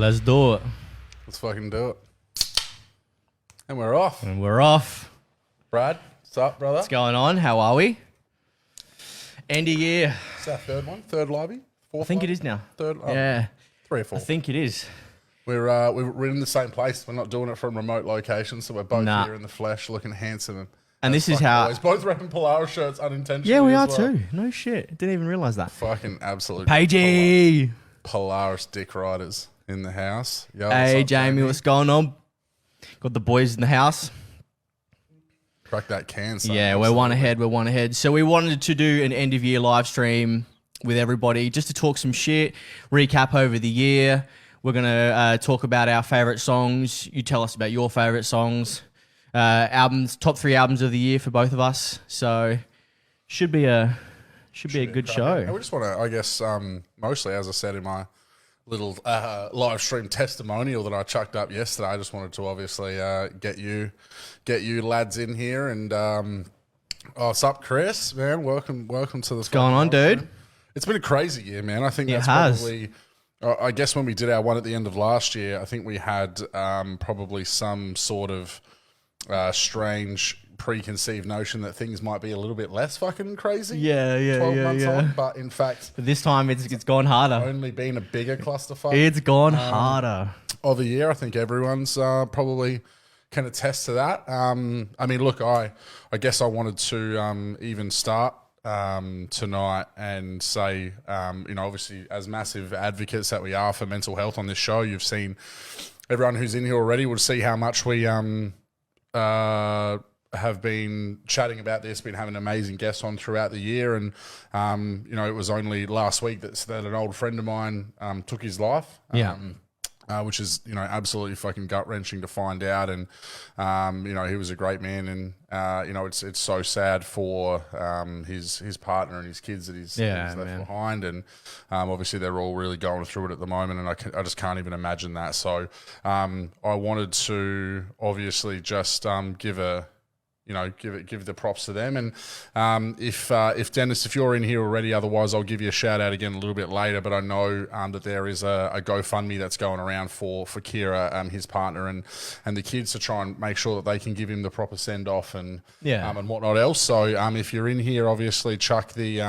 Let's do it. Let's fucking do it. And we're off. And we're off. Brad, what's up, brother? What's going on? How are we? End of year. It's our third one. Third lobby? Fourth I think lobby? it is now. Third? Oh, Yeah. 3 or 4. I think it is. We're in the same place. We're not doing it from remote locations, so we're both Nah. here in the flesh looking handsome. And this is how... Always. Both wearing Polaris shirts unintentionally. Yeah, we are as well. too. No shit. Didn't even realise that. Fucking absolute Pagey. Polaris dick riders in the house. Yo, Hey, what's up, Jamie, what's going on? Got the boys in the house. Crack that can, son. Yeah, we're one ahead. So we wanted to do an end of year live stream with everybody just to talk some shit, recap over the year. We're going to talk about our favourite songs. You tell us about your favourite songs. Albums, top 3 albums of the year for both of us. So should be a good show. And we just want to, I guess, mostly, as I said in my little live stream testimonial that I chucked up yesterday, I just wanted to obviously get you lads in here. And what's up, Chris? Man, welcome to the. What's going on, dude? It's been a crazy year, man. I think It that's has. probably. I guess when we did our one at the end of last year, I think we had probably some sort of strange preconceived notion that things might be a little bit less fucking crazy. 12 months on, but in fact, But this time it's gone harder. only been a bigger clusterfuck. It's gone harder. Of the year. I think everyone's probably can attest to that. I mean, look, I guess I wanted to even start tonight and say, obviously as massive advocates that we are for mental health on this show, you've seen everyone who's in here already would see how much we have been chatting about this, been having amazing guests on throughout the year. And, it was only last week that an old friend of mine took his life. Yeah. Which is, absolutely fucking gut-wrenching to find out. And, he was a great man. And, it's so sad for his partner and his kids that he's left behind. And obviously they're all really going through it at the moment. And I just can't even imagine that. So I wanted to obviously just give the props to them. And if Dennis, if you're in here already, otherwise I'll give you a shout out again a little bit later. But I know that there is a GoFundMe that's going around for Kira, his partner, and the kids to try and make sure that they can give him the proper send off and whatnot else. So if you're in here, obviously chuck the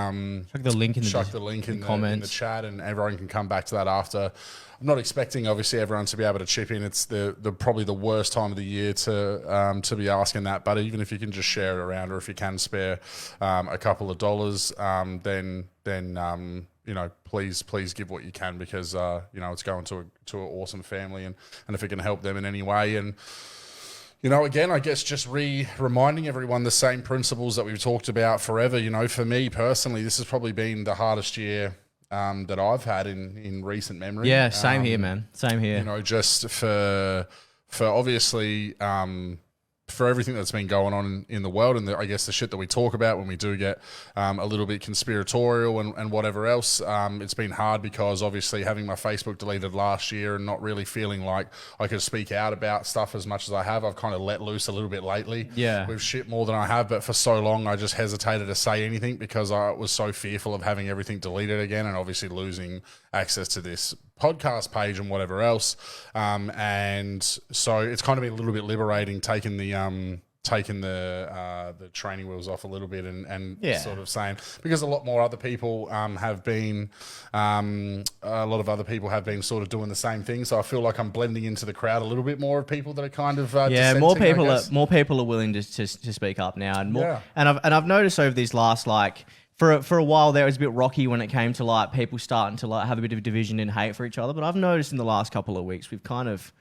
link in the comments, in the chat, and everyone can come back to that after. I'm not expecting, obviously, everyone to be able to chip in. It's the probably the worst time of the year to be asking that. But even if you can just share it around, or if you can spare a couple of dollars, then please give what you can, because it's going to an awesome family, and if it can help them in any way. And again, I guess just reminding everyone the same principles that we've talked about forever. For me personally, this has probably been the hardest year that I've had in recent memory. Yeah, same here, man. Same here. Just for obviously for everything that's been going on in the world, and I guess the shit that we talk about when we do get a little bit conspiratorial and whatever else. It's been hard because obviously having my Facebook deleted last year and not really feeling like I could speak out about stuff as much as I have. I've kind of let loose a little bit lately with shit more than I have, but for so long I just hesitated to say anything because I was so fearful of having everything deleted again and obviously losing access to this podcast page and whatever else. And so it's kind of been a little bit liberating taking the training wheels off a little bit and sort of saying, because a lot more other people have been a lot of other people have been sort of doing the same thing. So I feel like I'm blending into the crowd a little bit more of people that are kind of more people are willing to speak up now, and more. And I've noticed over these last For a while there, it was a bit rocky when it came to people starting to have a bit of division and hate for each other. But I've noticed in the last couple of weeks we've kind of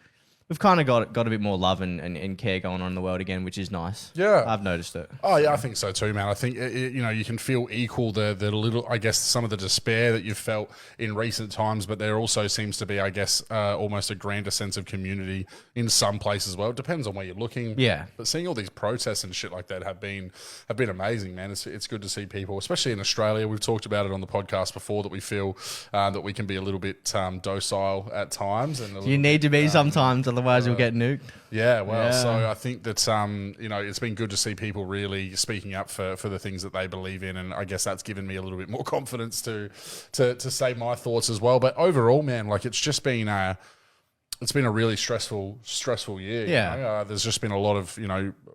got a bit more love and care going on in the world again, which is nice. Yeah, I've noticed it. Oh yeah, I think so too, man. I think you can feel equal the little, I guess, some of the despair that you've felt in recent times, but there also seems to be, I guess, almost a grander sense of community in some places as well. It depends on where you're looking. Yeah. But seeing all these protests and shit like that have been amazing, man. It's good to see people, especially in Australia. We've talked about it on the podcast before that we feel that we can be a little bit docile at times, and you need to be sometimes. Otherwise, you'll get nuked. Yeah, well, so I think that, it's been good to see people really speaking up for the things that they believe in, and I guess that's given me a little bit more confidence to say my thoughts as well. But overall, man, it's just been it's been a really stressful year. Yeah. You know? There's just been a lot of,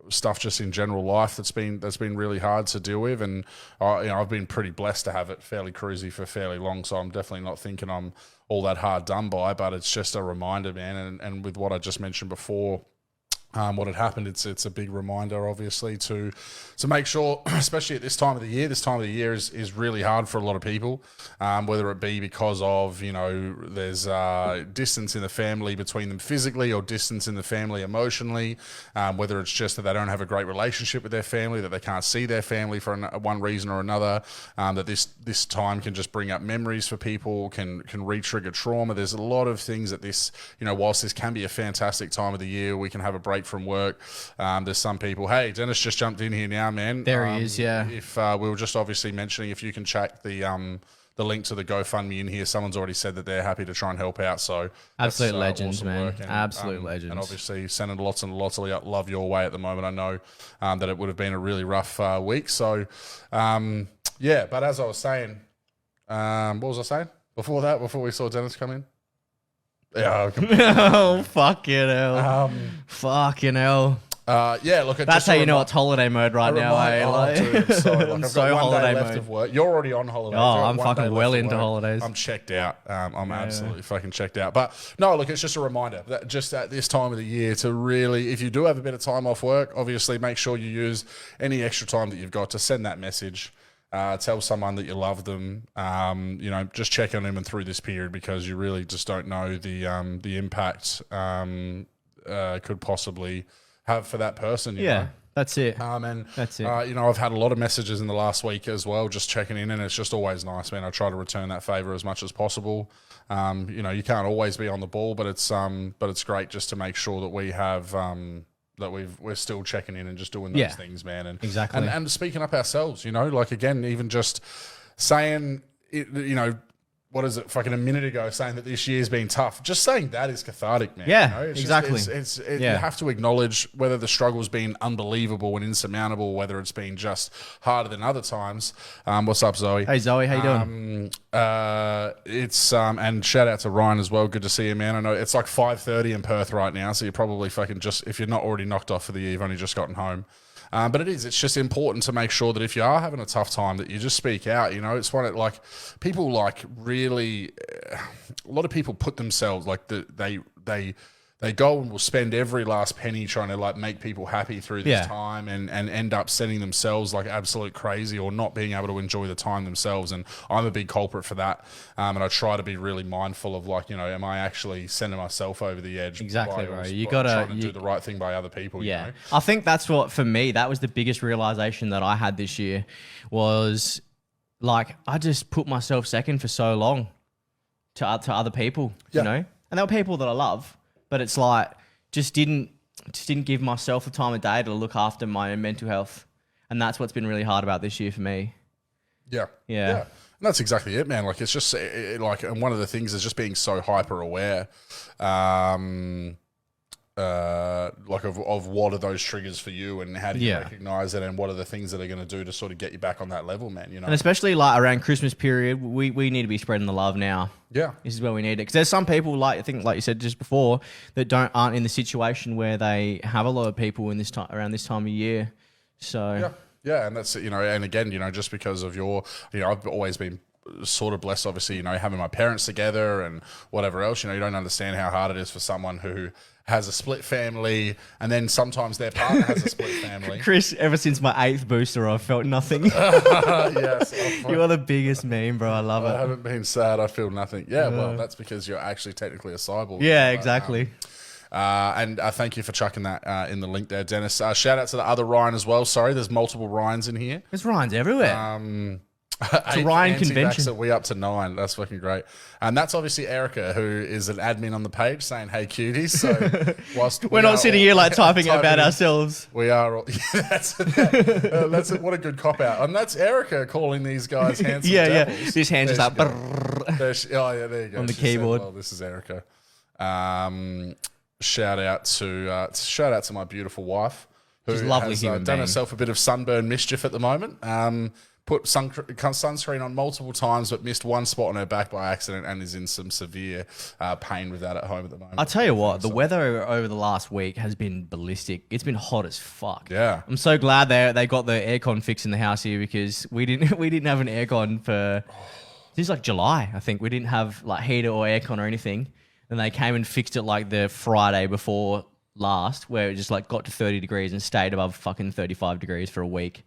stuff just in general life that's been really hard to deal with. And, I've been pretty blessed to have it fairly cruisy for fairly long. So I'm definitely not thinking I'm all that hard done by, but it's just a reminder, man. And with what I just mentioned before, what had happened, it's a big reminder, obviously, to make sure, especially at this time of the year. This time of the year is really hard for a lot of people, whether it be because of, there's distance in the family between them physically or distance in the family emotionally, whether it's just that they don't have a great relationship with their family, that they can't see their family for one reason or another, that this time can just bring up memories for people, can re-trigger trauma. There's a lot of things that this, whilst this can be a fantastic time of the year, we can have a break from work. There's some people, hey, Dennis just jumped in here now, man. There he is, yeah. If we were just obviously mentioning, if you can check the link to the GoFundMe in here, someone's already said that they're happy to try and help out. So absolute legends, awesome man. work. And, absolute legends. And obviously sending lots and lots of love your way at the moment. I know that it would have been a really rough week. So but as I was saying, what was I saying before that? Before we saw Dennis come in. Yeah. Oh, fucking hell. Fucking hell. Look, that's how you know it's holiday mode right now, eh? Dude, I'm sorry. I'm I've so got one holiday day left mode. of work. You're already on holiday. Oh, I'm fucking well into holidays. I'm checked out. I'm absolutely fucking checked out. But no, look, it's just a reminder that just at this time of the year to really, if you do have a bit of time off work, obviously make sure you use any extra time that you've got to send that message. Tell someone that you love them. Just check on them and through this period, because you really just don't know the impact could possibly have for that person. You know? That's it. That's it. I've had a lot of messages in the last week as well, just checking in, and it's just always nice, man. I try to return that favor as much as possible. You can't always be on the ball, but it's great just to make sure that we have. That we're still checking in and just doing those things, man. And exactly. And speaking up ourselves, again, even just saying, what is it, fucking a minute ago, saying that this year's been tough. Just saying that is cathartic, man. Yeah, It's exactly. You have to acknowledge whether the struggle's been unbelievable and insurmountable, whether it's been just harder than other times. What's up, Zoe? Hey, Zoe, how you doing? And shout out to Ryan as well. Good to see you, man. I know it's like 5:30 in Perth right now, so you're probably fucking if you're not already knocked off for the year, you've only just gotten home. But it's just important to make sure that if you are having a tough time, that you just speak out. It's one of people really, a lot of people put themselves they go and will spend every last penny trying to make people happy through this time and end up sending themselves absolute crazy or not being able to enjoy the time themselves. And I'm a big culprit for that. And I try to be really mindful of am I actually sending myself over the edge? Exactly, bro. You gotta do the right thing by other people. Yeah. I think that's what, for me, that was the biggest realization that I had this year was I just put myself second for so long to other people, and there were people that I love. But it's just didn't give myself the time of day to look after my own mental health. And that's what's been really hard about this year for me. Yeah. And that's exactly it, man. It's just and one of the things is just being so hyper aware, of what are those triggers for you and how do you recognize it and what are the things that are going to do to sort of get you back on that level, man. And especially around Christmas period, we need to be spreading the love now. Yeah, this is where we need it, because there's some people I think like you said just before that aren't in the situation where they have a lot of people in around this time of year. So and that's and again just because of I've always been sort of blessed, obviously, having my parents together and whatever else. You don't understand how hard it is for someone who has a split family, and then sometimes their partner has a split family. Chris, ever since my 8th booster, I've felt nothing. Yes. You are the biggest meme, bro. I love it. I haven't been sad. I feel nothing. Yeah, well, that's because you're actually technically a cyborg. Yeah, exactly. And thank you for chucking that in the link there, Dennis. Shout out to the other Ryan as well. Sorry, there's multiple Ryans in here. There's Ryans everywhere. It's a Ryan convention. We up to 9. That's fucking great. And that's obviously Erica, who is an admin on the page, saying, "Hey, cuties." So whilst we're not sitting here typing about ourselves. We are. That's what a good cop out. And that's Erica calling these guys handsome. devils. This hand just up. There you go. On the keyboard. Well, this is Erica. Shout out to my beautiful wife, who She's a lovely has human done being. herself a bit of sunburn mischief at the moment. put sunscreen on multiple times, but missed one spot on her back by accident and is in some severe pain with that at home at the moment. I'll tell you what, the weather over the last week has been ballistic. It's been hot as fuck. Yeah. I'm so glad they got the aircon fixed in the house here because we didn't have an aircon for since like July, I think. We didn't have like heater or aircon or anything. And they came and fixed it like the Friday before last, where it just like got to 30 degrees and stayed above fucking 35 degrees for a week.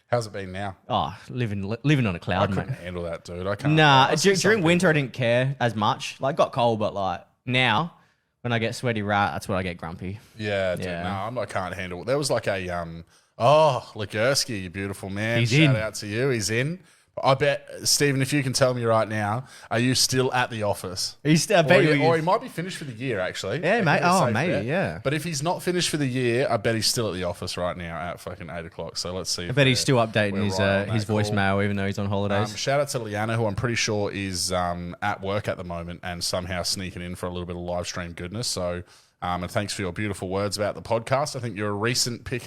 How's it been now? Oh, living on a cloud, I couldn't mate. handle that, dude. I can't. Nah, during winter I didn't care as much. Like, got cold, but like now, when I get sweaty rat, that's when I get grumpy. Yeah, dude. Yeah. No, I can't handle it. There was like a Ligursky, you beautiful man. He's Shout in. out to you. He's in. I bet, Stephen, if you can tell me right now, are you still at the office? I bet Or he might be finished for the year, actually. Yeah, mate. Oh, maybe, bet. yeah. But if he's not finished for the year, I bet he's still at the office right now at fucking 8 o'clock. So let's see. I bet he's still updating his call. voicemail even though he's on holidays. Shout out to Liana, who I'm pretty sure is at work at the moment and somehow sneaking in for a little bit of live stream goodness. So, and thanks for your beautiful words about the podcast. I think you're a recent pick,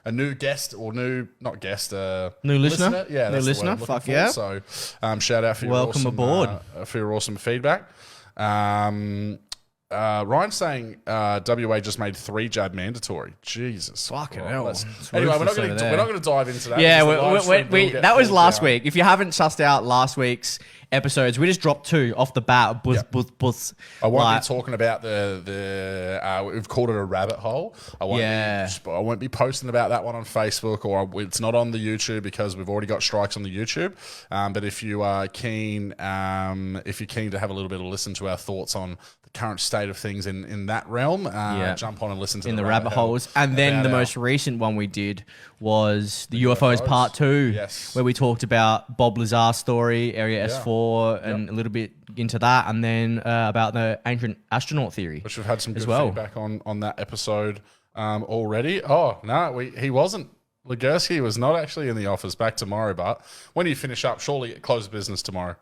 a new guest or not guest, new listener. Yeah, new that's listener. The word I'm Fuck looking yeah. for. So, shout out for your Welcome awesome, aboard. For your awesome feedback. Ryan's saying WA just made 3 jab mandatory. Jesus, Fucking Christ. hell. Anyway, we're not going to dive into that. Yeah, because the live stream will get that was pulled last down. week. If you haven't sussed out last week's episodes, we just dropped 2 off the bat. I won't be talking about we've called it a rabbit hole. I won't be posting about that one on Facebook, or it's not on the YouTube because we've already got strikes on the YouTube. But if you are keen, to have a little bit of listen to our thoughts on the current state of things in that realm, jump on and listen to the rabbit holes. And then the most recent one we did was the UFOs Part 2, where we talked about Bob Lazar's story, Area S4, and a little bit into that, and then about the ancient astronaut theory, which we've had some good feedback on that episode already. Oh no, he wasn't. Ligursky was not actually in the office. Back tomorrow, but when you finish up, surely close business tomorrow.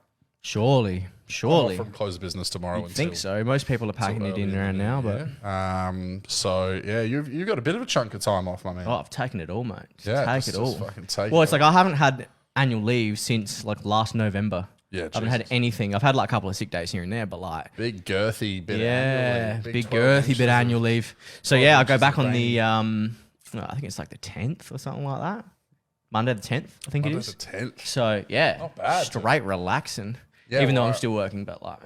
Surely. From close business tomorrow. I think so. Most people are packing it in around now, but so yeah, you've got a bit of a chunk of time off, my man. oh, I've taken it all, mate. Take it all. Well, it's like I haven't had annual leave since like last November. Yeah, I haven't had anything. I've had like a couple of sick days here and there, but like big girthy bit. Big girthy bit of annual leave. So yeah, I go back on the I think it's like the 10th or something like that. Monday the 10th, I think it is. The 10th. So yeah, not bad. Straight relaxing. Yeah, even though I'm still working, but like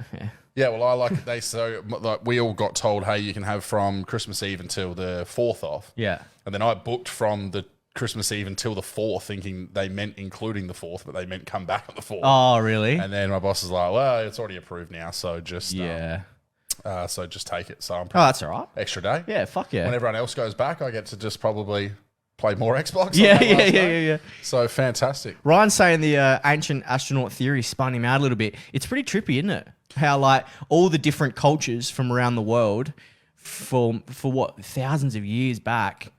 yeah. Well, I like we all got told, hey, you can have from Christmas Eve until the 4th off. Yeah, and then I booked from the Christmas Eve until the 4th, thinking they meant including the 4th, but they meant come back on the 4th. Oh, really? And then my boss is like, well, it's already approved now, so just so just take it. So I'm that's all right. Extra day. Yeah, fuck yeah. When everyone else goes back, I get to just probably play more Xbox. Yeah. So fantastic. Ryan's saying the ancient astronaut theory spun him out a little bit. It's pretty trippy, isn't it? How like all the different cultures from around the world, for what thousands of years back,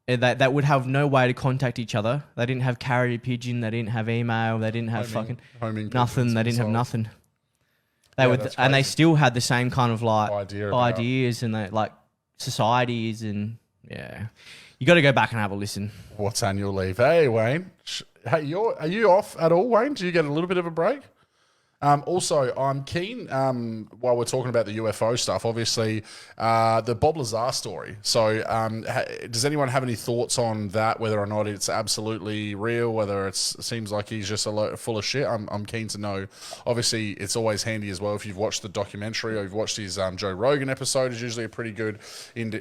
that would have no way to contact each other. They didn't have carrier pigeon. They didn't have email. They didn't have homing nothing. They didn't have nothing. They still had the same kind of like ideas and they, like societies and yeah. You got to go back and have a listen. What's annual leave? Hey, Wayne. Hey, are you off at all, Wayne? Do you get a little bit of a break? Also, I'm keen, while we're talking about the UFO stuff, obviously, the Bob Lazar story. So does anyone have any thoughts on that, whether or not it's absolutely real, whether it seems like he's just full of shit? I'm keen to know. Obviously, it's always handy as well if you've watched the documentary or you've watched his Joe Rogan episode. Is usually a pretty good,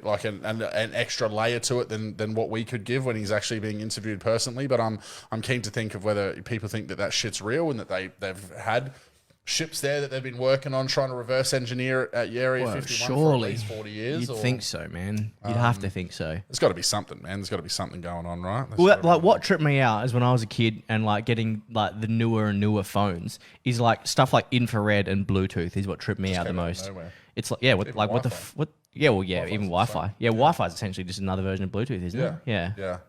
like an extra layer to it than what we could give when he's actually being interviewed personally. But I'm keen to think of whether people think that shit's real and that they've had ships there that they've been working on trying to reverse engineer at Area 51 for at least 40 years. You'd think so, man. You'd have to think so. There's got to be something, man. There's got to be something going on, right? Well, like what tripped me out is when I was a kid and like getting like the newer and newer phones is like stuff like infrared and Bluetooth is what tripped me out the most. It's like even Wi-Fi. Yeah, Wi-Fi is essentially just another version of Bluetooth, isn't it? Yeah.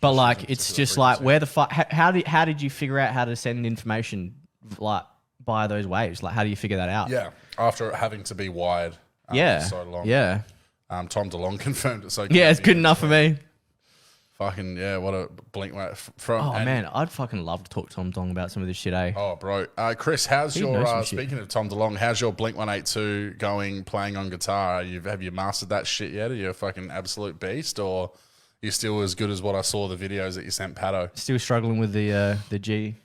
But like it's just like where the fuck? How did you figure out how to send information like by those waves? Like, how do you figure that out? Yeah, after having to be wired for so long. Yeah. Tom DeLong confirmed it. So yeah, it's good enough for me. Fucking yeah, what a blink from. Oh man, I'd fucking love to talk to Tom Dong about some of this shit, eh? Oh, bro. Chris, how's He knows some your shit. speaking of Tom DeLonge? How's your Blink 182 going? Playing on guitar? Have you mastered that shit yet? Are you a fucking absolute beast, or are you still as good as what I saw the videos that you sent Pato? Still struggling with the G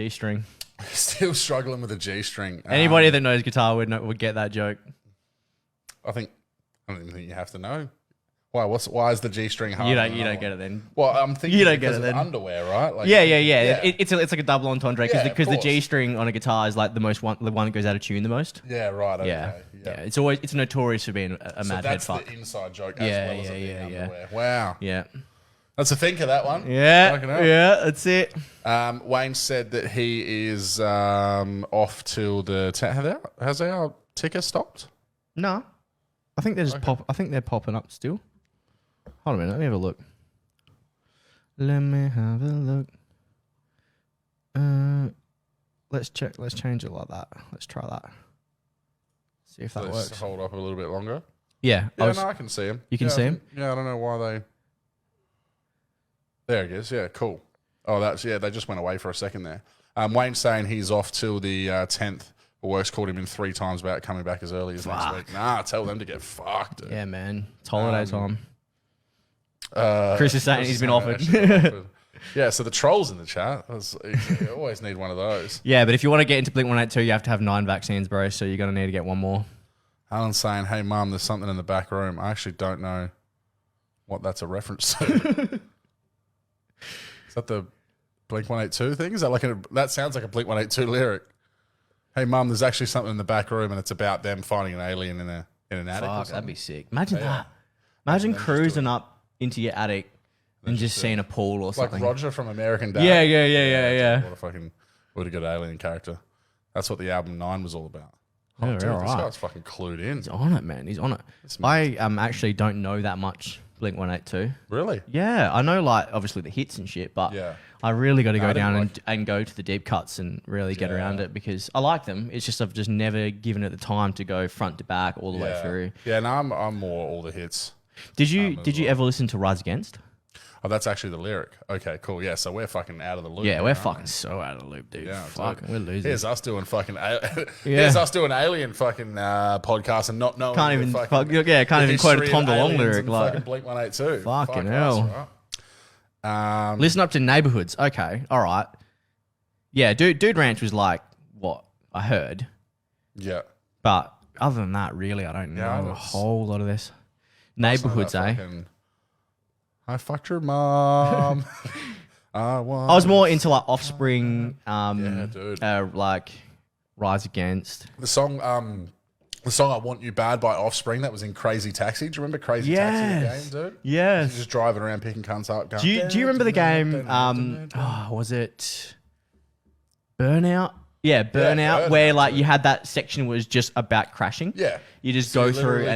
string. Still struggling with the G string. Anybody that knows guitar would get that joke. I don't even think you have to know. Why is the G string hard? You don't get it then. Well, I'm thinking You don't because get it of then. underwear, right? Like, Yeah. It's like a double entendre Yeah, of because the course. G string on a guitar is like the one that goes out of tune the most. Yeah, right. Okay, Yeah. It's notorious for being a So mad head that's fuck. the inside joke as Yeah, well as it being yeah. underwear. Wow. Yeah. That's a think of that one. Yeah. Fucking hell. Yeah. That's it. Wayne said that he is off till the has our ticker stopped? No, I think they're just I think they're popping up still. Hold on a minute. Let me have a look. Let me have a look. Let's check. Let's change it like that. Let's try that. See if that Let's works. hold up a little bit longer. Yeah. Yeah, I can see him. You can see him? Yeah, I don't know why they. There he is. Yeah, cool. Oh, they just went away for a second there. Wayne's saying he's off till the 10th. Work's called him in 3 times about coming back as early as next week. Nah, tell them to get fucked. Dude. Yeah, man. It's holiday time. Chris is saying he's been offered. Yeah, so the trolls in the chat. You always need one of those. Yeah, but if you want to get into Blink 182, you have to have 9 vaccines, bro. So you're gonna need to get one more. Alan's saying, "Hey, Mum, there's something in the back room." I actually don't know what that's a reference to. Is that the Blink 182 thing? Is that that sounds like a Blink 182 lyric? Hey, Mum, there's actually something in the back room, and it's about them finding an alien in an attic. Or Fuck, something. that'd be sick. Imagine Yeah. that. Imagine just cruising up into your attic and just seeing a pool or Like something. Roger from American Dad. Yeah. What a fucking what a good alien character. That's what the album 9 was all about. Oh, Yeah, dude, you're this right. guy's fucking clued in. He's on it, man. He's on it. I actually don't know that much Blink 182. Really? Yeah, I know like obviously the hits and shit, but Yeah. I really got to I go didn't down like- and go to the deep cuts and really get Yeah. around it because I like them. It's just I've just never given it the time to go front to back all the way through. Yeah, no, I'm more all the hits. Did you ever listen to Rise Against? Oh, that's actually the lyric. Okay, cool. Yeah, so we're fucking out of the loop. Yeah, here, we're aren't fucking so out of the loop, dude. Yeah, Fuck, dude. we're losing. Here's us doing fucking. Here's us doing alien fucking podcast and not knowing. Can't the even fucking, can't even quote a history Tom of DeLonge aliens lyric and like. fucking Blink 182. Fucking Fuck hell. us, right? Listen up to Neighborhoods. Okay, all right. Yeah, Dude Ranch was like what I heard, Yeah. but other than that, really, I don't know a that's- whole lot of this. Neighborhoods, eh? I fucked your mom. I I was more into like Offspring, Yeah, dude. like Rise Against. The song "I Want You Bad" by Offspring that was in Crazy Taxi. Do you remember Crazy Taxi the game, dude? Yes. Just driving around picking cunts up. Going, Do you remember the game? Was it Burnout? Yeah, Burnout, where like you had that section was just about crashing. Yeah. You just So go you through literally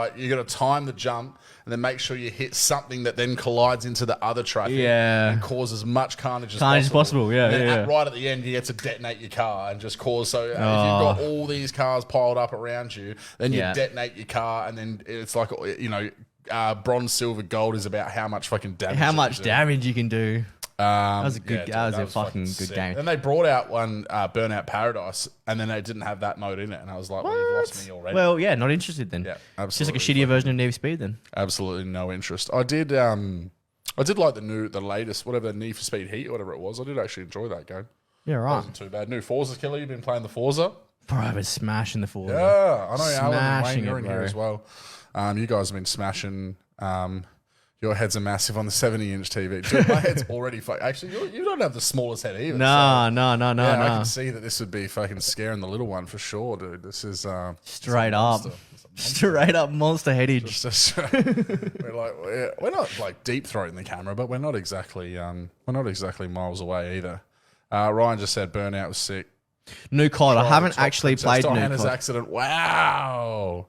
and you gotta time the jump and then make sure you hit something that then collides into the other traffic Yeah. and cause as much carnage as possible. Yeah, and then yeah. right at the end you get to detonate your car and just cause if you've got all these cars piled up around you, then you Yeah. detonate your car and then it's like bronze, silver, gold is about how much fucking damage. how it much do. damage you can do. That was a good- that was a fucking good sick. game. Then they brought out one Burnout Paradise, and then they didn't have that mode in it, and I was like, "Well, you've lost me already." Well, yeah, not interested then. Yeah, It's just like a absolutely. shittier version of Need for Speed then. Absolutely no interest. I did like the latest, whatever Need for Speed Heat or whatever it was. I did actually enjoy that game. Yeah, It right. wasn't too bad. New Forza killer. You've been playing the Forza. Bro, I was smashing the Forza. Yeah, I know Alan and Wayne, Smashing you're it, in here bro. as well. You guys have been smashing. Your heads are massive on the 70-inch TV. Dude, my head's already actually, you don't have the smallest head either. No. Yeah, I can see that this would be fucking scaring the little one for sure, dude. This is Straight it's a up. monster. It's a monster. Straight up monster headage. We're not like deep throating the camera, but we're not exactly miles away either. Ryan just said Burnout was sick. New COD. I haven't Top actually Princess played New Diana's COD. accident. Wow.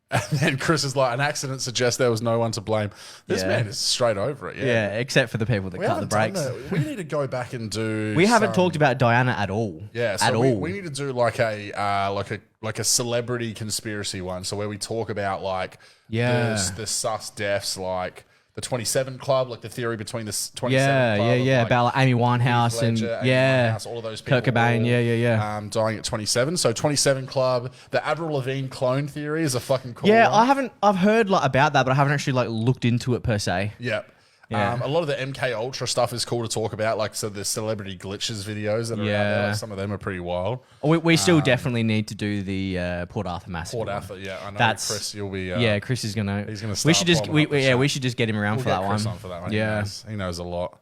And then Chris is like, an accident suggests there was no one to blame. This Yeah. man is straight over it. Yeah, except for the people that We cut the haven't done brakes. that. We need to go back and do. We haven't some- talked about Diana at all. Yeah, so at all. we need to do like a celebrity conspiracy one. So where we talk about like Yeah. the sus deaths, like the 27 Club, like the theory between the 27 Yeah, Club. yeah. Like About like Amy Winehouse Ledger, and Amy Winehouse, all of those people. Kurt Cobain. Dying at 27. So 27 Club, the Avril Lavigne clone theory is a fucking cool Yeah, one. I've heard like about that, but I haven't actually like looked into it per se. Yep. Yeah. A lot of the MK Ultra stuff is cool to talk about, like so the celebrity glitches videos that are out there. Like, some of them are pretty wild. We still definitely need to do the Port Arthur massacre. Port Arthur, yeah, I know. Chris, you'll be. Chris is gonna. He's gonna. We should just we should just get him around for that one. On for that one. Yeah, he knows a lot.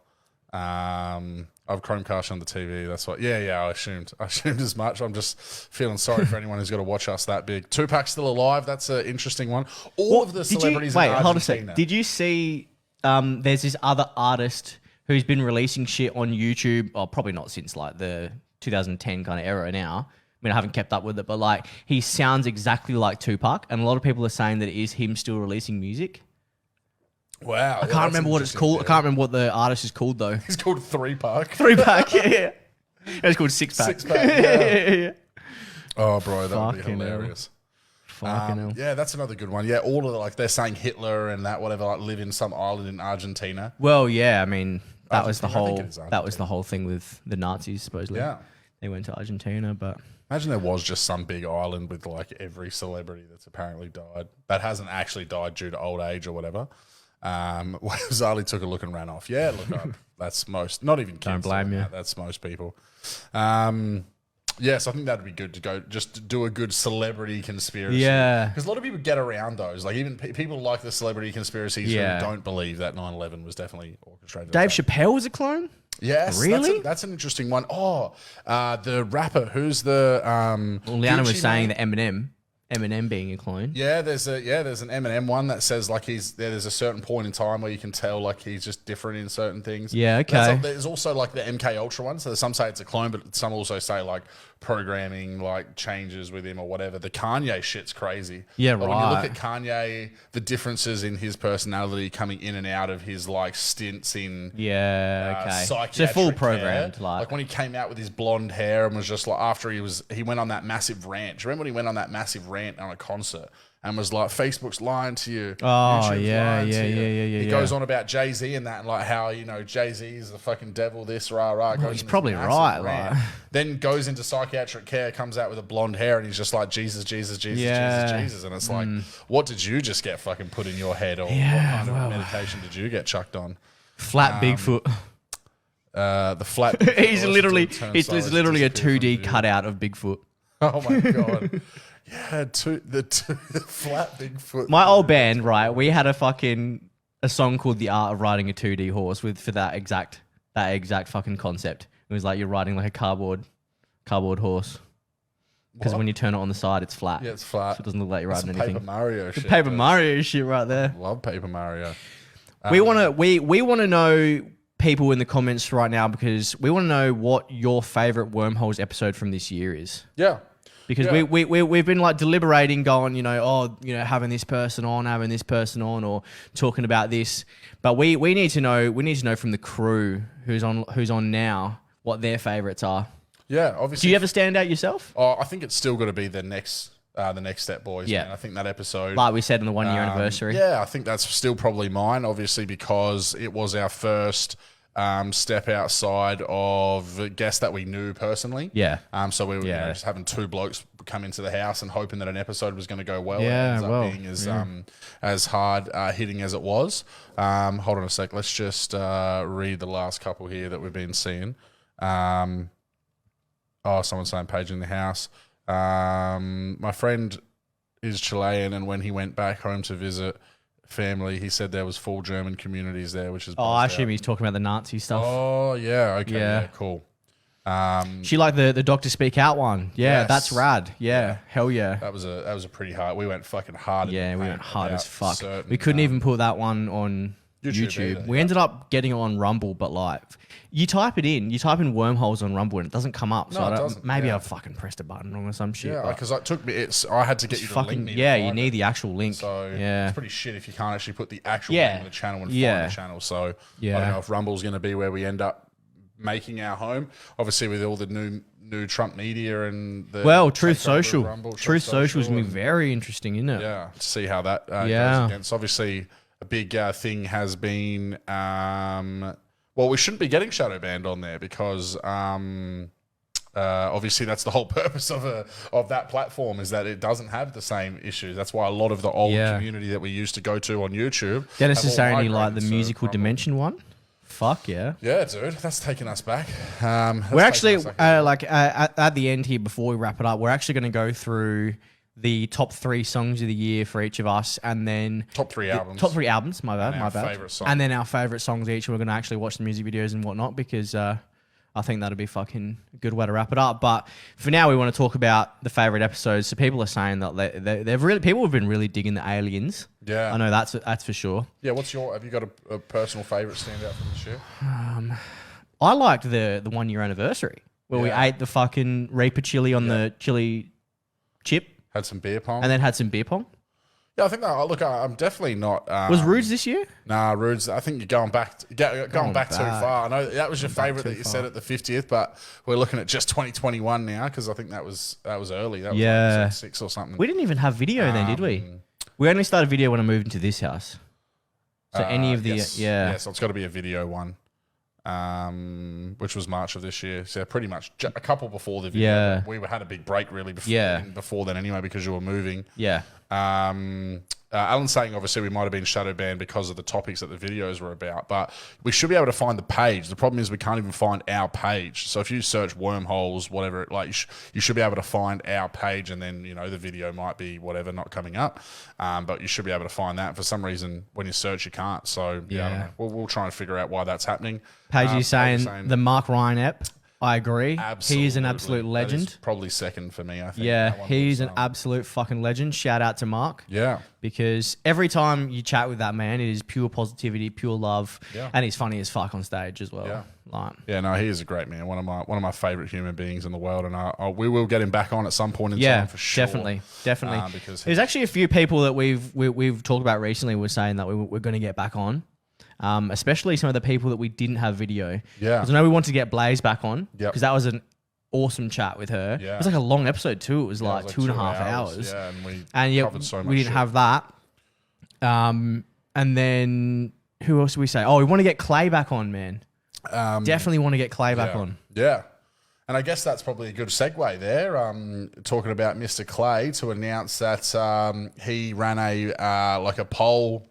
I've Chromecast on the TV. That's what. Yeah. I assumed as much. I'm just feeling sorry for anyone who's got to watch us that big. Tupac's still alive. That's an interesting one. All of the celebrities. Wait, in hold a Argentina. sec. Did you see? There's this other artist who's been releasing shit on YouTube. Oh, probably not since like the 2010 kind of era now. I mean, I haven't kept up with it, but like he sounds exactly like Tupac, and a lot of people are saying that it is him still releasing music. Wow, I can't remember what it's called. I can't remember what the artist is called though. He's called 3-Pack. 3-Pack, yeah. It's called 6-Pack. 6-Pack, yeah. Oh, bro, that would be hilarious. Yeah, that's another good one. Yeah, all of the, like they're saying Hitler and that whatever like live in some island in Argentina. Well, yeah, I mean that was the whole thing with the Nazis supposedly. Yeah, they went to Argentina, but imagine there was just some big island with like every celebrity that's apparently died that hasn't actually died due to old age or whatever. Zali took a look and ran off. Yeah, look, that's most. Not even kids. Don't blame you. That's most people. Yes, I think that'd be good to go. Just do a good celebrity conspiracy. Yeah, because a lot of people get around those. Like even people like the celebrity conspiracies who don't believe that 9/11 was definitely orchestrated. Dave Chappelle was a clone. Yes, really? That's an interesting one. Oh, the rapper who's the Liana was Gucci saying Man? that Eminem being a clone. Yeah, there's an Eminem one that says like there's a certain point in time where you can tell like he's just different in certain things. Yeah, okay. There's also like the MK Ultra one. So some say it's a clone, but some also say like programming like changes with him or whatever. The Kanye shit's crazy. Yeah, like, right. When you look at Kanye, the differences in his personality coming in and out of his like stints in So full programmed, care. Like when he came out with his blonde hair and was just like after he went on that massive rant. Remember when he went on that massive rant on a concert and was like, Facebook's lying to you. Oh, yeah. He goes on about Jay-Z and that and like how, Jay-Z is the fucking devil, this, rah. Well, he's probably right. Like. Then goes into psychiatric care, comes out with a blonde hair and he's just like, Jesus. And it's like, what did you just get fucking put in your head? Or what kind of medication did you get chucked on? Flat Bigfoot. The flat It's literally a 2D cutout of Bigfoot. Oh my God. Yeah, the flat Bigfoot. My old band, right? We had a song called "The Art of Riding a 2D Horse" for that exact fucking concept. It was like you're riding like a cardboard horse. Because when you turn it on the side, it's flat. Yeah, it's flat. So it doesn't look like you're riding anything. Paper Mario shit. Paper Mario shit right there. Love Paper Mario. We wanna know people in the comments right now because we want to know what your favorite Wormholes episode from this year is. Yeah. Because we've been like deliberating, going, having this person on, or talking about this. But we need to know from the crew who's on now what their favorites are. Yeah, obviously. Do you ever stand out yourself? Oh, I think it's still got to be the next Step Boys. Yeah, man. I think that episode, like we said, in the 1 year anniversary. Yeah, I think that's still probably mine. Obviously, because it was our first step outside of guests that we knew personally. Yeah. So we were just having two blokes come into the house and hoping that an episode was going to go well. Yeah, it ends up being as hard hitting as it was. Hold on a sec. Let's just read the last couple here that we've been seeing. Someone's saying page in the house. My friend is Chilean, and when he went back home to visit family, he said there was full German communities there, which is I assume he's talking about the Nazi stuff. Oh yeah, okay, yeah, cool. She liked the Doctor Speak Out one. Yeah, yes. That's rad. Yeah, hell yeah. That was a pretty hard. We went fucking hard. Yeah, we went hard as fuck. We couldn't even put that one on YouTube. Either, we ended up getting it on Rumble, but like, you type in Wormholes on Rumble and it doesn't come up. So it doesn't. Maybe I fucking pressed a button wrong or some shit. Yeah, because it took me. I had to get you to link me. Yeah, you need the actual link. So yeah, it's pretty shit if you can't actually put the actual name of the channel and find the channel. So I don't know if Rumble's going to be where we end up making our home. Obviously, with all the new Trump media and the Truth Social. Truth Social is going to be very interesting, isn't it? Yeah, to see how that goes against. Obviously, big thing has been, well, we shouldn't be getting shadow banned on there because obviously that's the whole purpose of that platform, is that it doesn't have the same issues. That's why a lot of the old community that we used to go to on YouTube. Dennis is only like the musical dimension one. Fuck yeah. Yeah, dude, that's taking us back. We're actually, at the end here, before we wrap it up, we're actually going to go through the top 3 songs of the year for each of us, and then... Top 3 albums. Top 3 albums, my bad. Favourite songs. And then our favourite songs each, and we're going to actually watch the music videos and whatnot, because I think that'll be fucking a good way to wrap it up. But for now, we want to talk about the favourite episodes. So people are saying that people have been really digging the aliens. Yeah. I know that's for sure. Yeah, have you got a personal favourite standout from this year? I liked the 1 year anniversary where we ate the fucking Reaper chili on the chili chip. Had some beer pong. And then had some beer pong. Yeah, I think that. Look, I'm definitely not. Was Rudes this year? Nah, Rudes. I think you're going back too far. I know that was your favourite that you said at the 50th, but we're looking at just 2021 now because I think that was early. That was like 6 or something. We didn't even have video then, did we? We only started video when I moved into this house. So any of the so it's got to be a video one, which was March of this year. So pretty much a couple before the video. Yeah. We had a big break really before then anyway because you were moving. Yeah. Alan's saying obviously we might have been shadow banned because of the topics that the videos were about, but we should be able to find the page. The problem is we can't even find our page. So if you search Wormholes, whatever, you should be able to find our page, and then the video might be whatever not coming up, but you should be able to find that. For some reason, when you search, you can't. So I don't know. We'll try and figure out why that's happening. Paige is saying the Mark Ryan app. I agree. Absolutely. He's an absolute legend. That is probably second for me, I think. Yeah, he's an absolute fucking legend. Shout out to Mark. Yeah. Because every time you chat with that man, it is pure positivity, pure love. Yeah. And he's funny as fuck on stage as well. Yeah. No, he is a great man. One of my favourite human beings in the world, and we will get him back on at some point in time for sure. Definitely. Because there's actually a few people that we've talked about recently were saying that we're going to get back on. Especially some of the people that we didn't have video. Yeah. Because I know we wanted to get Blaze back on. Because that was an awesome chat with her. Yeah. It was like a long episode too. It was like 2.5 hours. Yeah, and we covered so much we didn't have that. And then who else did we say? Oh, we want to get Clay back on, man. Definitely want to get Clay back on. Yeah. And I guess that's probably a good segue there, talking about Mr. Clay, to announce that he ran a poll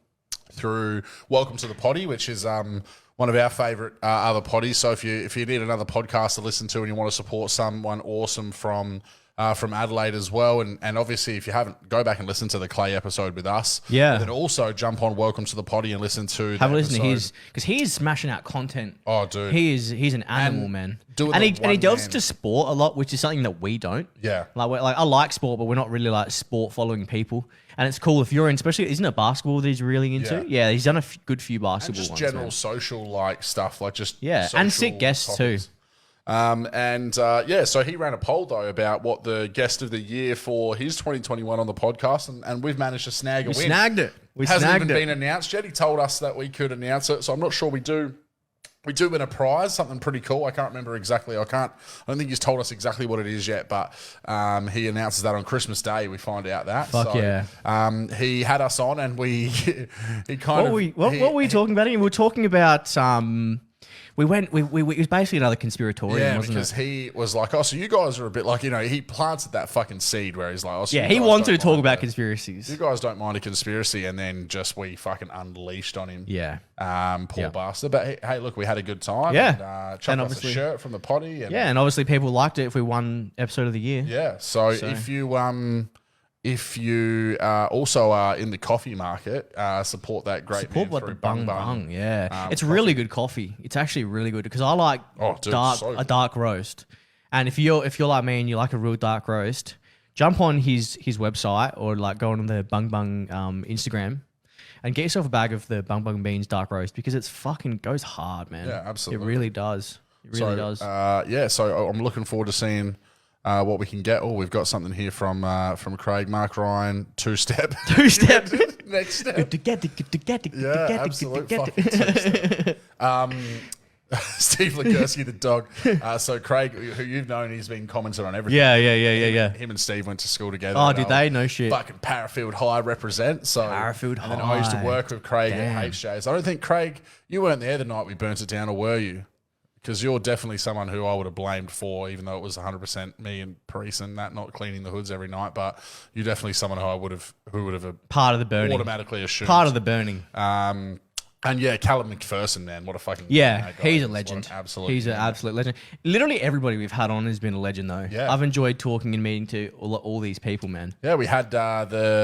through Welcome to the Potty, which is one of our favourite other potties. So if you need another podcast to listen to and you want to support someone awesome from Adelaide as well, and obviously if you haven't, go back and listen to the Clay episode with us. Yeah. And then also jump on Welcome to the Potty and listen to have a listen to his, because he is smashing out content. Oh, dude, he's an animal, man. And he delves into sport a lot, which is something that we don't. Yeah. Like I like sport, but we're not really like sport following people. And it's cool if you're in, especially, isn't it basketball that he's really into? Yeah, he's done a good few basketball and just ones. General social stuff, like just and sick guests topics. Too. So he ran a poll though about what the guest of the year for his 2021 on the podcast, and we've managed to snag a win. Snagged it. It hasn't even been announced yet. He told us that we could announce it, so I'm not sure we do. We do win a prize, something pretty cool. I can't remember exactly. I don't think he's told us exactly what it is yet, but he announces that on Christmas Day. We find out that. He had us on, and he kind of. What were we talking about? We were talking about. We it was basically another conspiratorium, wasn't it? Because he was like, so you guys are a bit like, he planted that fucking seed where he's like, he wanted to talk about conspiracies. You guys don't mind a conspiracy, and then we fucking unleashed on him. Yeah. Poor bastard. But hey, look, we had a good time. Yeah. And chucked us a shirt from the potty. And obviously people liked it if we won episode of the year. Yeah. So if you also are in the coffee market, support that great man through Bung Bung. Yeah, it's really good coffee. It's actually really good because I like a dark roast. And if you're like me and you like a real dark roast, jump on his website or like go on the Bung Bung Instagram and get yourself a bag of the Bung Bung Beans dark roast because it's fucking goes hard, man. Yeah, absolutely. It really does. It really does. So I'm looking forward to seeing what we can get. Oh, we've got something here from Craig, Mark Ryan, two-step. Two-step. Next step. Good to get it. Yeah, absolute fucking two-step. Steve Ligursky, the dog. So Craig, who you've known, he's been commenting on everything. Yeah. Him and Steve went to school together. Oh, did they? No shit. Fucking Parafield High represent. So Parafield and then I used to High. work with Craig Damn. at HJ's. I don't think, Craig, you weren't there the night we burnt it down, or were you? Because you're definitely someone who I would have blamed for, even though it was 100% me and Paris and that not cleaning the hoods every night. But you're definitely someone who would have Part of the burning. automatically assumed. Part of the burning. And yeah, Callum McPherson, man, what a fucking Yeah, guy. he's a legend. He's an absolute legend. Literally everybody we've had on has been a legend, though. Yeah. I've enjoyed talking and meeting to all these people, man. Yeah, we had Jared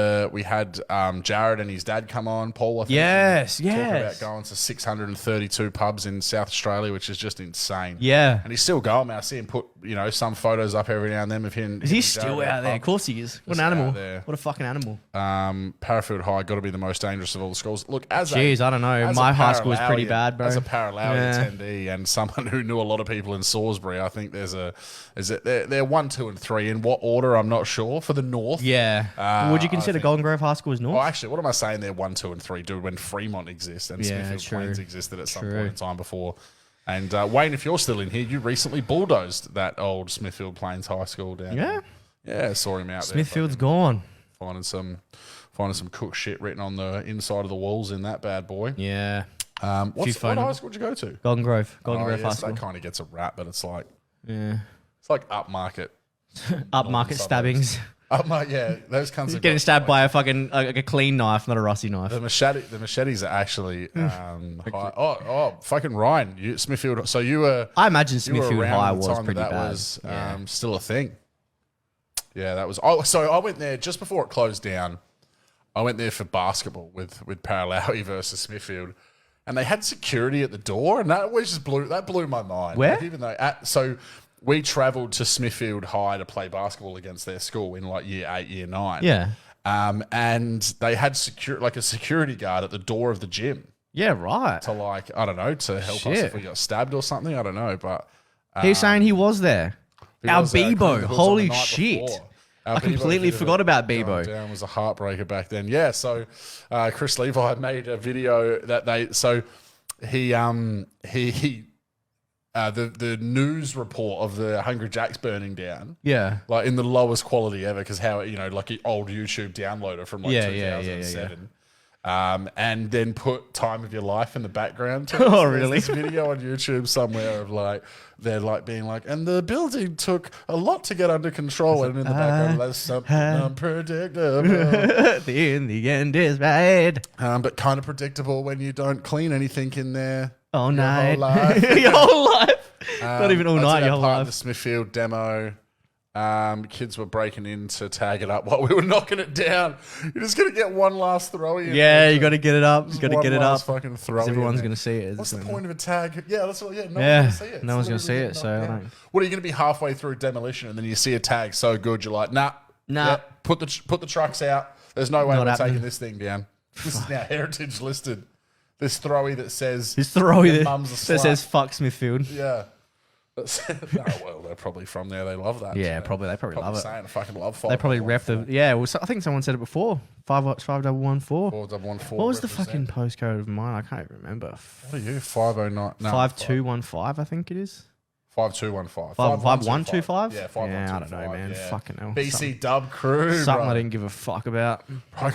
and his dad come on, Paul. I think, Yes. talk about going to 632 pubs in South Australia, which is just insane. Yeah. And he's still going, man. I see him put some photos up every now and then of him. Is he still out there? Of course he is. What an animal. out there. What a fucking animal. Parafield High got to be the most dangerous of all the schools. Look, I don't know. My high school was pretty bad, bro. As a Paralowie attendee and someone who knew a lot of people in Salisbury, I think they're 1, 2, and 3. In what order, I'm not sure. For the North. Yeah. Would you consider Golden Grove High School as North? Oh, actually, what am I saying? They're 1, 2, and 3, dude, when Fremont exists and Smithfield true. Plains existed at some point in time before. And Wayne, if you're still in here, you recently bulldozed that old Smithfield Plains High School down there. Yeah, saw him out Smithfield's gone. Finding some cook shit written on the inside of the walls in that bad boy. Yeah. What high school did you go to? Golden Grove High School. That kind of gets a rap, but it's like Yeah. it's like upmarket. Upmarket stabbings. Those kinds of Getting stabbed by a fucking a clean knife, not a rusty knife. the machetes are actually high. Fucking Ryan, Smithfield. So you were. I imagine You were Smithfield around High at the was time pretty that bad. was still a thing. Yeah, that was. Oh, so I went there just before it closed down. I went there for basketball with Paralowie versus Smithfield, and they had security at the door, and that always just blew my mind. Where? Like, even though we travelled to Smithfield High to play basketball against their school in like year 8, year 9. Yeah. And they had a security guard at the door of the gym Yeah, right. to to help us if we got stabbed or something. I don't know, but He's saying he was there. Our was there. Bebo. It was on Holy the night shit. before. I completely forgot about Going Bebo. down was a heartbreaker back then. Yeah, so Chris Levi made a video that the news report of the Hungry Jack's burning down. Yeah. Like in the lowest quality ever, because like an old YouTube downloader from like 2007. And then put Time of Your Life in the background. Oh, really? There's this video on YouTube somewhere of like, they're like being like, and the building took a lot to get under control. And in the background, there's something unpredictable. In the end is bad. But kind of predictable when you don't clean anything in there. All your night. whole life. Your whole life. Not even all I night, did your that whole part in life. the Smithfield demo. Kids were breaking in to tag it up while we were knocking it down. You're just gonna get one last throwy. Yeah, you got to get it up. You got to get it up. Fucking throwy. Everyone's going to see it. What's the point of a tag? Yeah, that's what. Yeah, no one's Yeah, gonna see it. no one's going to It's see literally it. getting So I knocked down. don't. What are you going to be halfway through demolition and then you see a tag so good you're like, nah. Nah. Put the trucks out. There's no way Not we're happening. taking this thing down. This is now heritage listed. This throwy that says It's the row your mum's a that slut. says fuck Smithfield. Yeah. No, well, they're probably from there. They love that. Yeah, so probably. They probably love it. saying I fucking love 5. They probably ref the. Yeah, well, I think someone said it before. 5114. 4114. What was the fucking postcode of mine? I can't even remember. What are you? 509. No, 5215, I think it is. 5215. 5125? Yeah, Yeah, 5125. I don't know, man. Yeah. Fucking hell. BC Dub Crew. Something bro. I didn't give a fuck about. I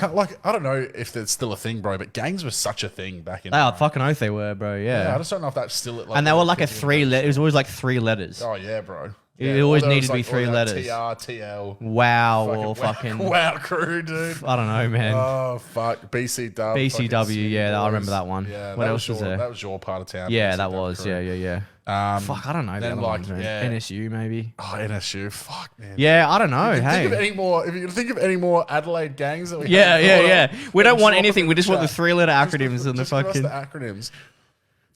don't know if that's still a thing, bro, but gangs were such a thing back in. Oh, fucking oath they were, bro. Yeah, I Yeah. just don't know if that's still And they were like a 3 letter. It was always like 3 letters. Oh yeah, bro. It always Or there needed was, to be 3 all that letters. TR, TL. Wow, or fucking. Wow Crew, dude. I don't know, man. Oh fuck, BC Dub. BCW, fucking yeah, I boys. remember that one. Yeah, What that else was there? That was your part of town. Yeah, BC that Dub was. Crew. Yeah. Fuck, I don't know. The then, other like, ones, man. yeah. NSU, maybe. Oh, NSU. Fuck, man. Yeah, I don't know. If you Hey. think of any more, if you can think of any more Adelaide gangs that we Yeah. have, We don't want drop it anything. in We the just want the chat. 3-letter Just acronyms and the just give us fucking. the acronyms.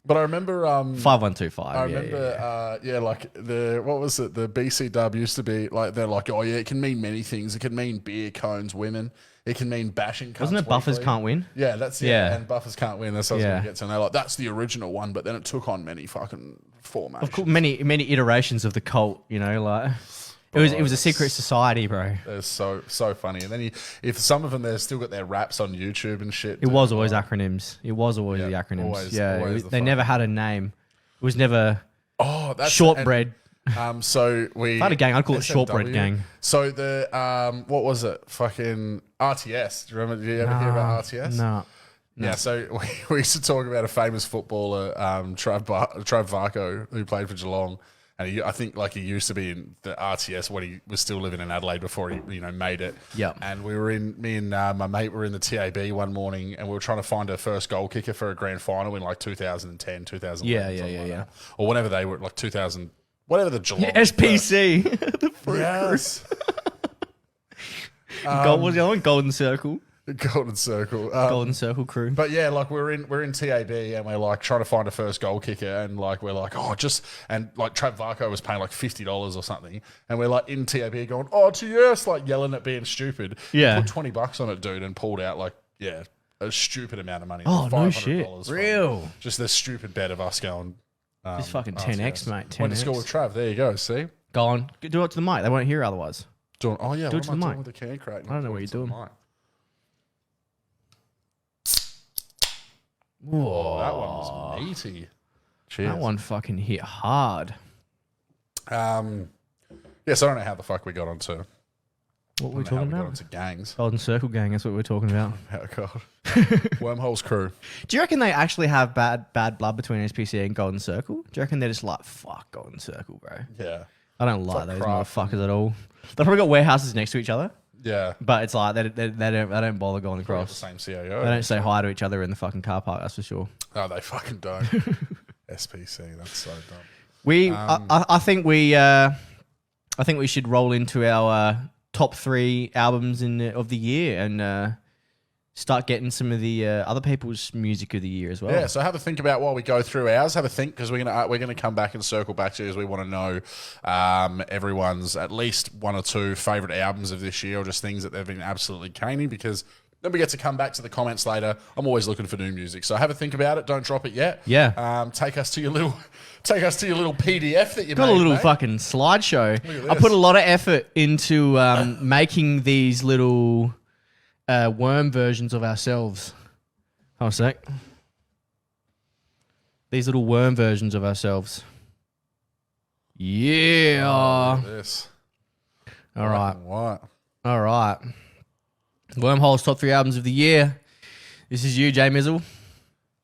But I remember 5125. I remember, like what was it? The BCW used to be like, they're like, oh yeah, it can mean many things. It can mean beer cones, women. It can mean bashing. Wasn't it Buffers weekly. Can't Win? Yeah, that's Yeah. and Buffers Can't Win. That's what I was Yeah. going to get to. And they're like, that's the original one, but then it took on many fucking formats. Of course, many iterations of the cult. You know, like it was a secret society, bro. They're so funny. And then if some of them, they've still got their raps on YouTube and shit. It was always acronyms. It was always the acronyms. always the they never had a name. was never that's shortbread. So we If I had a gang, I'd call it SMW. shortbread gang. So the what was it? Fucking RTS. Do you remember? Did you ever hear about RTS? No. Yeah, so we used to talk about a famous footballer, Trav Varco, who played for Geelong, and I think like he used to be in the RTS when he was still living in Adelaide before he made it. Yeah. And me and my mate were in the TAB one morning, and we were trying to find a first goal kicker for a grand final in like 2010, 2011. Yeah. Or whenever they were like 2000, whatever the Geelong SPC. The fruit yes. Gold was the other one. Golden Circle. Golden Circle. Golden Circle crew. But yeah, like we're in TAB and we're like trying to find a first goal kicker, and like we're like, and like Trav Varco was paying like $50 or something, and we're like in TAB going, TS, like yelling at being stupid. Yeah. We put $20 on it, dude, and pulled out like a stupid amount of money. Oh, like no shit. from Real. Just this stupid bet of us going. It's fucking 10x, mate. 10x. Went to school with Trav. There you go. See. Go on. Do it to the mic. They won't hear otherwise. Do it to what the am I mic. doing with the can crack? I don't know what you're doing. Oh, Whoa. that one was meaty. Cheers. That one fucking hit hard. Yes, I don't know how the fuck we got onto. What were we How talking we got about? onto gangs. Golden Circle Gang, that's what we're talking about. Oh God. Wormholes crew. Do you reckon they actually have bad blood between SPC and Golden Circle? Do you reckon they're just like, fuck Golden Circle, bro? Yeah. I don't like like those craft motherfuckers at all. They've probably got warehouses next to each other, Yeah. but it's like they don't bother going Probably the across. same CAO. They don't say hi to each other in the fucking car park, that's for sure. Oh, they fucking don't. SPC, that's so dumb. I think we should roll into our top 3 albums of the year and start getting some of the other people's music of the year as well. Yeah, so have a think about while we go through ours. Have a think, because we're gonna come back and circle back to you, as we want to know everyone's at least 1 or 2 favorite albums of this year, or just things that they've been absolutely caning, because then we get to come back to the comments later. I'm always looking for new music, so have a think about it. Don't drop it yet. Yeah. Take us to your little PDF that you Got made, a little mate. fucking slideshow. at I this. put a lot of effort into making these little worm versions of ourselves. Hold on a sec. These little worm versions of ourselves. Yeah. Oh, look at this. All right. Black and white. All right. Wormholes top 3 albums of the year. This is you, Jay Mizzle.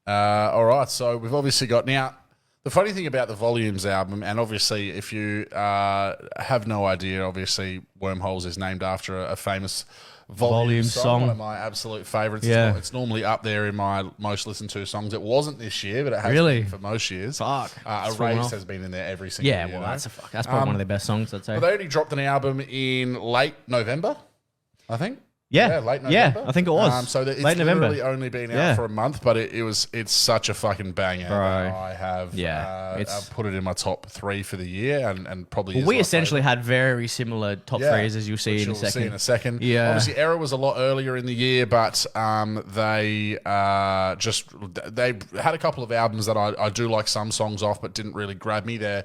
All right, so we've obviously got now. The funny thing about the Volumes album, and obviously if you have no idea, obviously Wormholes is named after a famous Volumes song. One of my absolute favourites. Yeah. It's normally up there in my most listened to songs. It wasn't this year, but it has Really? been for most years. Fuck. It's fallen Airwaves off. has been in there every single Yeah, year. well, that's probably one of their best songs, I'd say. But they only dropped an album in late November, I think. Yeah, late November. Yeah, I think it was. So it's late November. literally only been out Yeah. for a month, but it's such a fucking banger. Bro. I have it's- I've put it in my top 3 for the year, and probably is We my essentially favourite. had very similar top Yeah, 3s, as you'll see which in a you'll second. See in a second. Yeah. Obviously, Era was a lot earlier in the year, but they had a couple of albums that I do like some songs off, but didn't really grab me. Their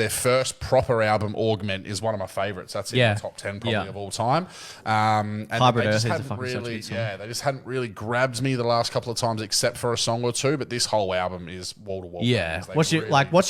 first proper album, Augment, is one of my favourites. That's in the top 10 probably of all time. And Hybrid they Earth just is a hadn't fucking such a really, good song. they just hadn't really grabbed me the last couple of times, except for a song or two. But this whole album is wall to wall. Yeah. They What's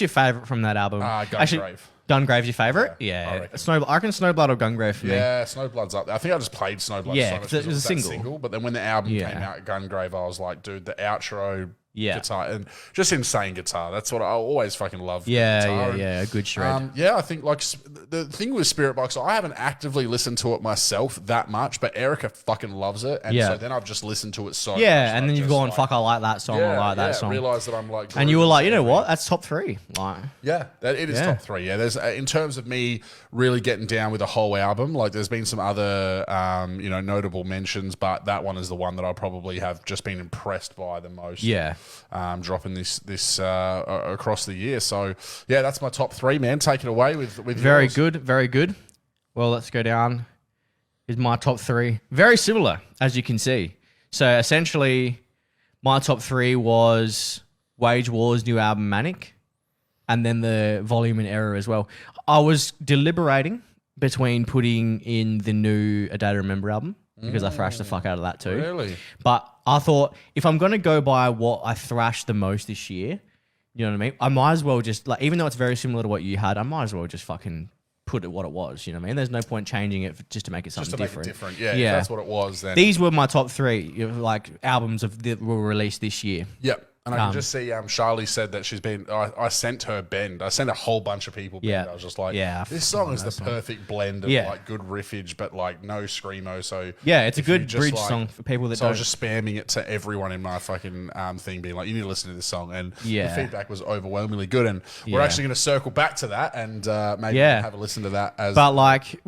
your favorite from that album? Gungrave. Gungrave's your favorite? I Yeah. reckon. I reckon Snowblood or Gungrave for me. Yeah, Snowblood's up there. I think I just played Snowblood Yeah, so much 'cause because it was a that single. But then when the album Yeah. came out, Gungrave, I was like, dude, the outro Yeah. guitar, and just insane guitar. That's what I always fucking love. Yeah, guitar. a good shred. I think like the thing with Spirit Box, I haven't actively listened to it myself that much, but Erica fucking loves it, and so then I've just listened to it so much. Yeah, and I've then you've just, gone, like, fuck, I like that song, I like that song. Realised that I'm like, And you were like, you know grooving what? That's top 3. Like, yeah, it is top 3. Yeah, there's in terms of me really getting down with a whole album. Like, there's been some other notable mentions, but that one is the one that I probably have just been impressed by the most. Yeah. Dropping this across the year. So yeah, that's my top 3, man. Take it away with Very yours. good, very good. Well, let's go down. Is my top 3 very similar, as you can see. So essentially, my top 3 was Wage War's new album Manic, and then the Volume and Error as well. I was deliberating between putting in the new A Day to Remember album, because I thrashed the fuck out of that too. Really? But I thought, if I'm going to go by what I thrashed the most this year, You know what I mean? I might as well just like, even though it's very similar to what you had, I might as well just fucking put it what it was. You know what I mean? There's no point changing it just to make it something different. Make it different. Yeah, if that's what it was. Then these were my top 3 like albums that were released this year. Yep. And I can just see Charlie said that she's been. I sent her Bend. I sent a whole bunch of people Bend. I was just like, this song is the perfect blend of like good riffage, but like no screamo. So it's a good bridge song for people that. So I was just spamming it to everyone in my fucking thing, being like, you need to listen to this song. And the feedback was overwhelmingly good. And we're actually going to circle back to that and maybe have a listen to that. But like.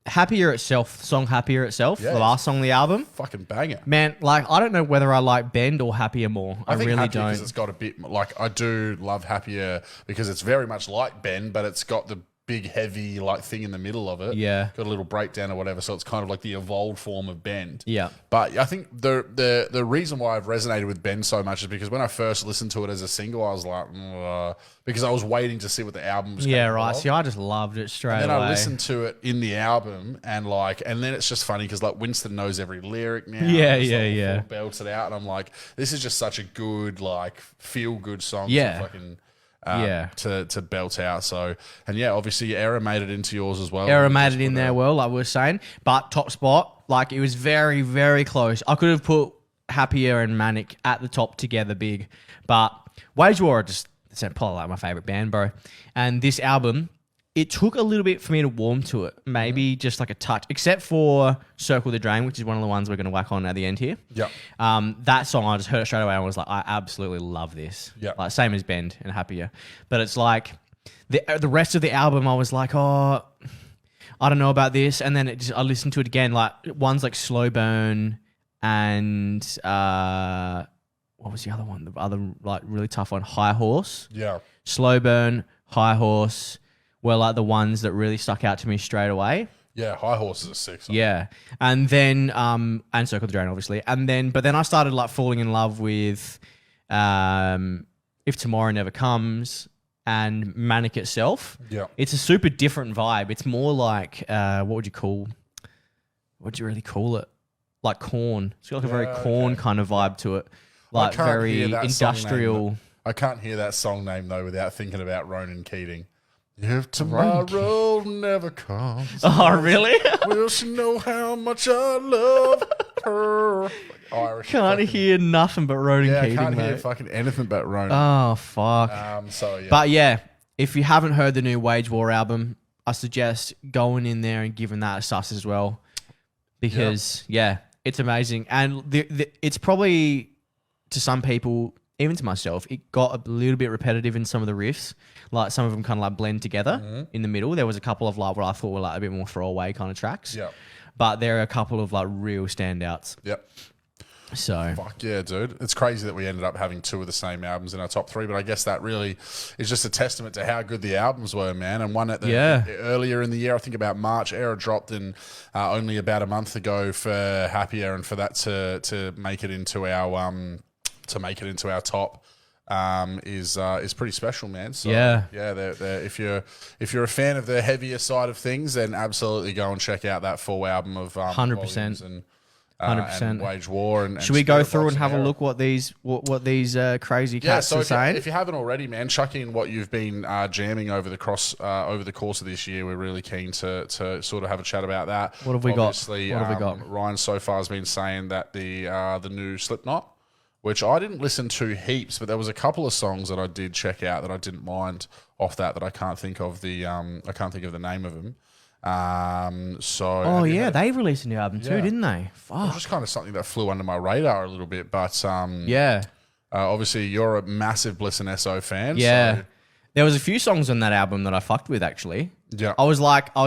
Happier Itself, the last song on the album. Fucking banger. Man, like, I don't know whether I like Bend or Happier more. I think really don't. Because it's got a bit, like, I do love Happier because it's very much like Bend, but it's got the big, heavy, like, thing in the middle of it. Yeah. Got a little breakdown or whatever, so it's kind of like the evolved form of Bend. Yeah. But I think the reason why I've resonated with Bend so much is because when I first listened to it as a single, I was like, because I was waiting to see what the album was. Yeah, right. See, I just loved it straight away. And then I listened to it in the album and then it's just funny because like Winston knows every lyric now. Yeah. Belts it out, and I'm like, this is just such a good like feel good song. Yeah. To fucking to belt out. So obviously Era made it into yours as well. Era made it in there well, like we were saying. But top spot, like it was very, very close. I could have put Happier and Manic at the top together big. But Wage War just probably like my favourite band, bro. And this album, it took a little bit for me to warm to it. Maybe just like a touch. Except for Circle the Drain, which is one of the ones we're going to whack on at the end here. Yeah. That song, I just heard it straight away and was like, I absolutely love this. Yeah. Like, same as Bend and Happier. But it's like, the rest of the album, I was like, I don't know about this. And then I listened to it again. Like, one's like Slow Burn and... what was the other one? The other like really tough one, High Horse. Yeah. Slow Burn, High Horse were like the ones that really stuck out to me straight away. Yeah, High Horse is a 6. Yeah. And then and Circle the Drain obviously. But then I started like falling in love with If Tomorrow Never Comes and Manic Itself. Yeah. It's a super different vibe. It's more like what would you really call it? Like Korn. It's got like a very Korn kind of vibe to it. Like very industrial. I can't hear that song name though without thinking about Ronan Keating. If tomorrow never comes. Oh, really? Will she know how much I love her? Irish. Can't hear nothing but Ronan Keating. I can't hear fucking anything but Ronan. Oh, fuck. But if you haven't heard the new Wage War album, I suggest going in there and giving that a sus as well. Because, it's amazing. And it's probably... to some people, even to myself, it got a little bit repetitive in some of the riffs. Like some of them kind of like blend together in the middle. There was a couple of like what I thought were like a bit more throwaway kind of tracks. Yeah. But there are a couple of like real standouts. Yep. So fuck yeah, dude. It's crazy that we ended up having 2 of the same albums in our top 3, but I guess that really is just a testament to how good the albums were, man. And one at earlier in the year, I think about March, Era dropped in only about a month ago for Happier, and for that to make it into our top is pretty special, man. So if you're a fan of the heavier side of things, then absolutely go and check out that full album of 100% and 100%. And Wage War. And should we go through and have a look what these crazy cats are saying? If you haven't already, man, chuck in what you've been jamming over the course of this year. We're really keen to sort of have a chat about that. What have we got? What have we got? Ryan so far has been saying that the new Slipknot, which I didn't listen to heaps, but there was a couple of songs that I did check out that I didn't mind off that I can't think of the name of them. They released a new album too, didn't they? Fuck. It was just kind of something that flew under my radar a little bit, but obviously you're a massive Bliss and SO fan. Yeah. So. There was a few songs on that album that I fucked with actually. Yeah. I was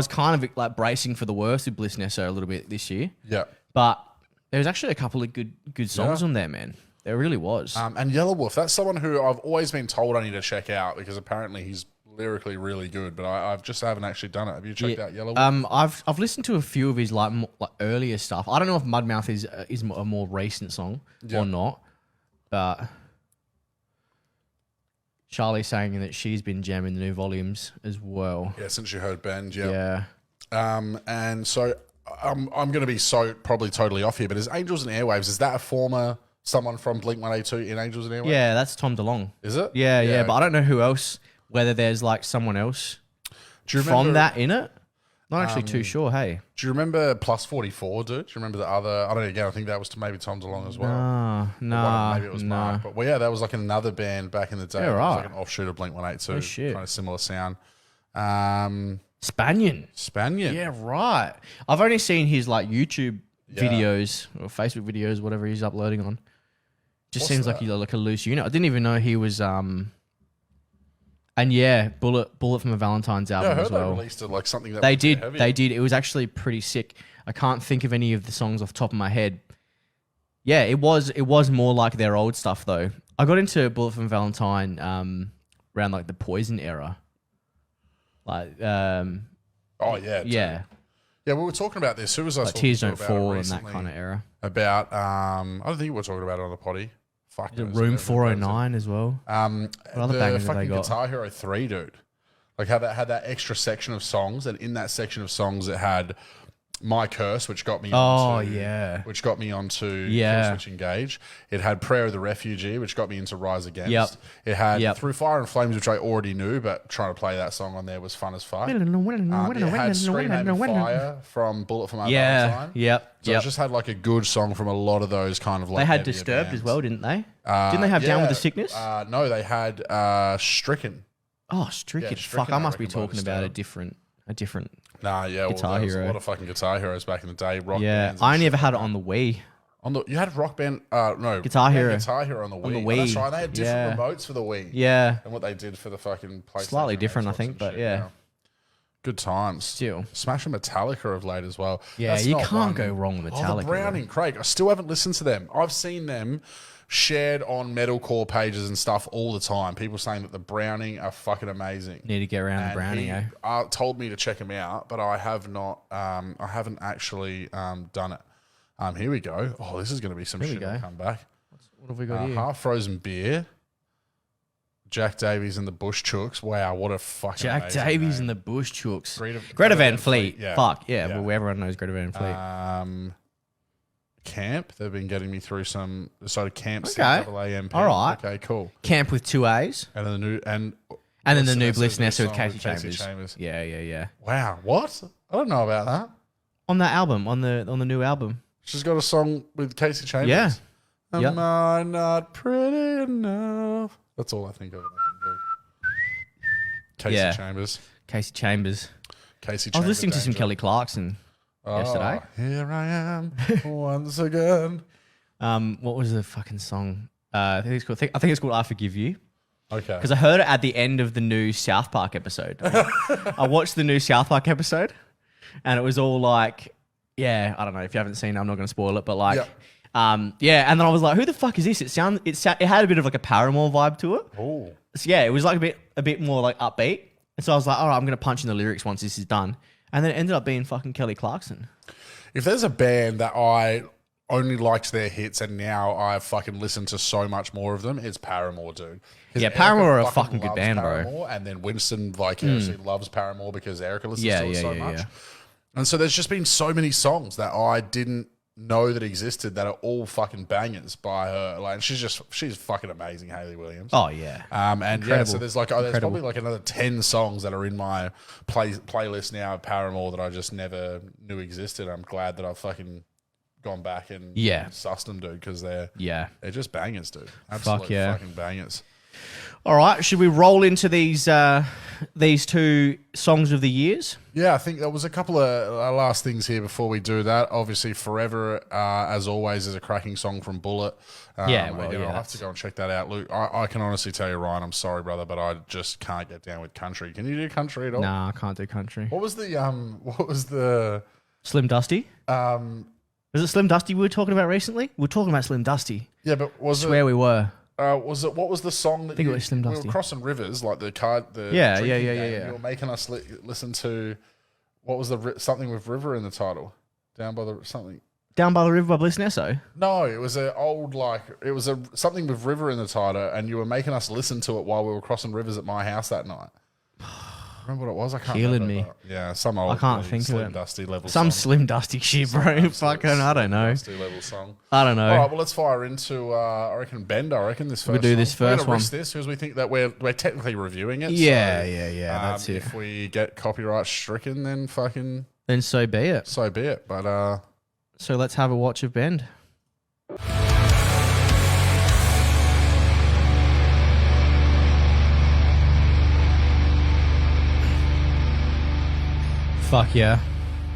kind of like bracing for the worst with Bliss and SO a little bit this year. Yeah. But there was actually a couple of good songs on there, man. There really was. And Yellow Wolf, that's someone who I've always been told I need to check out because apparently he's lyrically really good, but I haven't actually done it. Have you checked out Yellow Wolf? I've listened to a few of his like earlier stuff. I don't know if Mudmouth is a more recent song or not, but Charlie's saying that she's been jamming the new volumes as well. Yeah, since you heard Bend, yeah. And so I'm going to be probably totally off here, but is Angels and Airwaves, is that a former someone from Blink-182 in Angels and Airwaves? Yeah, that's Tom DeLonge. Is it? Yeah, but I don't know who else, whether there's like someone else from that in it. Not actually too sure, hey. Do you remember Plus 44, dude? Do you remember the other? I don't know, again, I think that was maybe Tom DeLonge as well. No, maybe it was Mark. But well, yeah, that was like another band back in the day. Yeah, It right. was like an offshoot of Blink-182. Oh, shit. Kind of similar sound. Spaniard. Spaniard. Yeah, right. I've only seen his like YouTube videos or Facebook videos, whatever he's uploading on. Just seems like he's like a loose unit. I didn't even know he was and yeah, Bullet from a Valentine's album I heard as well. they released it like something that They was did. heavy. They did. It was actually pretty sick. I can't think of any of the songs off the top of my head. Yeah, it was more like their old stuff though. I got into Bullet from Valentine around like the Poison era. Like Oh yeah. Dude. yeah. Yeah, we were talking about this. Who was I Like talking Tears to Don't about Fall it and that recently? kind of era. About I don't think we were talking about it on the potty. Fuck knows. Room 409 as well. What other the bangers have they fucking got? Guitar Hero 3, dude. Like how that had that extra section of songs, and in that section of songs it had My Curse, which got me onto Kill Switch Engage. It had Prayer of the Refugee, which got me into Rise Against. Yep. It had Through Fire and Flames, which I already knew, but trying to play that song on there was fun as fuck. It had Scream Aim Fire from Bullet from Our Valentine. Yep. So it just had like a good song from a lot of those kind of like They had heavier Disturbed bands. as well, didn't they? Didn't they have Down with the Sickness? No, they had Stricken. Oh, Stricken. Yeah, Stricken, Fuck, I I must be reckon, by talking about a Disturbed. different. Nah, yeah, Guitar there was Hero. a lot of fucking Guitar Heroes back in the day. Rock Yeah, bands and I only shit ever had like it on the Wii. that. You had Rock Band, no, Guitar yeah, Hero. Guitar Hero on the Wii. On the Oh, that's Wii. right. They had different remotes for the Wii. Yeah, And what they did for the fucking PlayStation. Slightly and different, I Xbox think, and but shit, yeah. Good times. Still. Smashing Metallica of late as well. Yeah, That's you not can't one- go wrong with Oh, the Metallica, Browning, Craig. I still haven't listened to them. I've seen them shared on metalcore pages and stuff all the time. People saying that the Browning are fucking amazing. need to get around the And Browning, he eh? told me to check him out, but I have not. I haven't actually done it. Here we go. Oh, this is going to be some Here we shit. go. I'll come back. What have we got here? Half frozen beer. Jack Davies and the Bush Chooks. Wow, what a fucking Jack amazing Davies name. and the Bush Chooks. Greta Van Fleet. yeah. Fuck, yeah. Yeah. Well, everyone knows Greta Van Fleet. Camp. They've been getting me through some sort of Camp. Okay. CAAMP. All right. Okay, cool. Camp with 2 A's. And then the new And then the new Bliss Nessa with song Casey Chambers. Yeah. Wow, what? I don't know about that. On that album, on the new album. She's got a song with Casey Chambers. Yeah. Am Yep. I not pretty enough? That's all I think of. Casey Yeah. Chambers. Casey Chambers. Casey I was Chambers. listening to some Danger. Kelly Clarkson yesterday. Here I am once again. What was the fucking song? I think it's called I Forgive You. Okay. Because I heard it at the end of the new South Park episode. I watched the new South Park episode, and it was all like, yeah, I don't know if you haven't seen it, I'm not going to spoil it, but like, Yep. yeah. And then I was like, who the fuck is this? It had a bit of like a Paramore vibe to it. Oh. So yeah, it was like a bit more like upbeat. And so I was like, all right, I'm going to punch in the lyrics once this is done. And then it ended up being fucking Kelly Clarkson. If there's a band that I only liked their hits and now I fucking listened to so much more of them, it's Paramore, dude. 'Cause Yeah, Erica Paramore are a fucking good loves band, bro. Paramore, and then Winston vicariously loves Paramore because Erica listens to it so much. Yeah. And so there's just been so many songs that I didn't know that existed that are all fucking bangers by her. Like, she's fucking amazing, Hayley Williams. Oh, yeah. And yeah, Incredible. so there's probably like another 10 songs that are in my playlist now of Paramore that I just never knew existed. I'm glad that I've fucking gone back and sussed them, dude, because they're just bangers, dude. Absolute fucking bangers. All right, should we roll into these 2 songs of the years? Yeah, I think there was a couple of last things here before we do that. Obviously, Forever, as always, is a cracking song from Bullet. I'll have to go and check that out. Luke, I can honestly tell you, Ryan, I'm sorry, brother, but I just can't get down with country. Can you do country at all? Nah, I can't do country. What was the Slim Dusty? Was it Slim Dusty we were talking about recently? We were talking about Slim Dusty. Yeah, but was I swear we were. what was the song that I think it was Slim we Dusty. were crossing rivers, like the card, the Yeah. drinking game. You were making us listen to what was something with river in the title, down by the something. Down by the River by Bliss Nesso? No, it was something with river in the title, and you were making us listen to it while we were crossing rivers at my house that night. remember what it was. I can't Killing remember. me. But yeah, some old I can't think of Slim it. Dusty level Some song. Slim Dusty shit, bro. Fucking, I don't know. Dusty level song. I don't know. All right, well, let's fire into, I reckon, Bend. I reckon this first We'll do song. this We're first gonna one. risk this because we think that we're technically reviewing it. Yeah, so, that's it. If we get copyright stricken, then fucking Then so be it. so be it. But So let's have a watch of Bend. Fuck yeah.